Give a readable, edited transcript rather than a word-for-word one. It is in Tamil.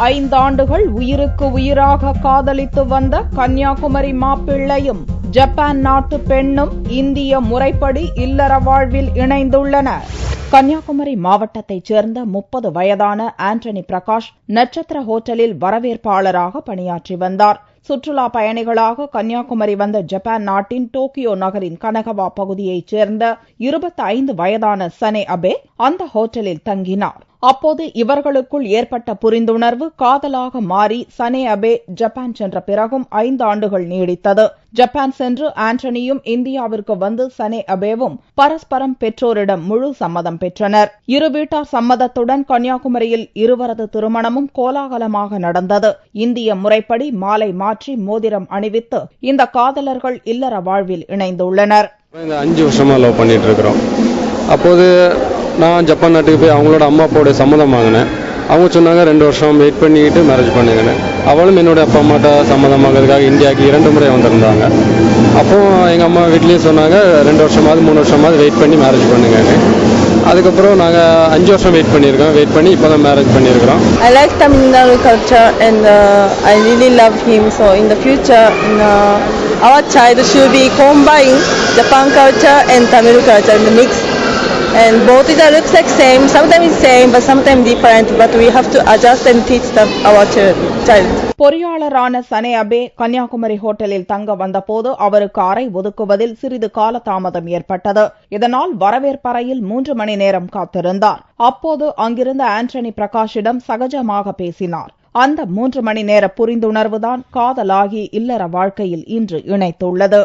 5 ஆண்டுகள் உயிருக்கு உயிராக காதலித்து வந்த கன்னியாகுமரி மாப்பிள்ளையும் ஜப்பான் நாட்டு பெண்ணும் இந்திய முறைப்படி இல்லற வாழ்வில் இணைந்துள்ளனர். கன்னியாகுமரி மாவட்டத்தைச் சேர்ந்த 30 வயதான ஆண்டனி பிரகாஷ் நட்சத்திர ஹோட்டலில் வரவேற்பாளராக பணியாற்றி வந்தார். சுற்றுலா பயணிகளாக கன்னியாகுமரி வந்த ஜப்பான் நாட்டின் டோக்கியோ நகரின் கனகவா பகுதியைச் சேர்ந்த 25 வயதான சனே அபே அந்த ஹோட்டலில் தங்கினார். அப்போது இவர்களுக்குள் ஏற்பட்ட புரிந்துணர்வு காதலாக மாறி சனே அபே ஜப்பான் சென்ற பிறகும் 5 ஆண்டுகள் நீடித்தது. ஜப்பான் சென்று ஆண்டனியும் இந்தியாவிற்கு வந்து சனே அபேவும் பரஸ்பரம் பெற்றோரிடம் முழு சம்மதம் பெற்றனர். இரு வீட்டார் சம்மதத்துடன் கன்னியாகுமரியில் இருவரது திருமணமும் கோலாகலமாக நடந்தது. இந்திய முறைப்படி மாலை மாற்றி மோதிரம் அணிவித்து இந்த காதலர்கள் இல்லற வாழ்வில் இணைந்துள்ளனர். 5 வருஷமா லவ் பண்ணிட்டு இருக்கிறோம். அப்போது நான் ஜப்பான் நாட்டுக்கு போய் அவங்களோட அம்மா அப்பாவோட சம்மதம் வாங்கினேன். அவங்க சொன்னாங்க 2 வருஷம் வெயிட் பண்ணிக்கிட்டு மேரேஜ் பண்ணுங்கன்னு. அவளும் என்னோட அப்பா அம்மாட்ட சம்மதம் வாங்கிறதுக்காக இந்தியாவுக்கு 2 முறை வந்திருந்தாங்க. அப்போ எங்கள் அம்மா வீட்லேயும் சொன்னாங்க 2 வருஷமாவது 3 வருஷமாவது வெயிட் பண்ணி மேரேஜ் பண்ணுங்கன்னு. அதுக்கப்புறம் நாங்கள் 5 வருஷம் வெயிட் பண்ணியிருக்கோம். வெயிட் பண்ணி இப்போ தான் மேரேஜ் பண்ணியிருக்கிறோம். I like Tamil Nadu culture and I really love him. So in the future, our child should be combine Japan culture and Tamil culture in the mix. And both it looks like same. Sometimes it's same, but sometimes different. But we have to adjust and teach our child. பொறியாளரான சனே அபே கன்னியாகுமரி ஹோட்டலில் தங்க வந்தபோது அவருக்கு அறை ஒதுக்குவதில் சிறிது கால தாமதம் ஏற்பட்டது. இதனால் வரவேற்பறையில் 3 மணி நேரம் காத்திருந்தார். அப்போது அங்கிருந்த ஆண்டனி பிரகாஷிடம் சகஜமாக பேசினார். அந்த 3 மணி நேர புரிந்துணர்வுதான் காதலாகி இல்லற வாழ்க்கையில் இன்று இணைத்துள்ளது.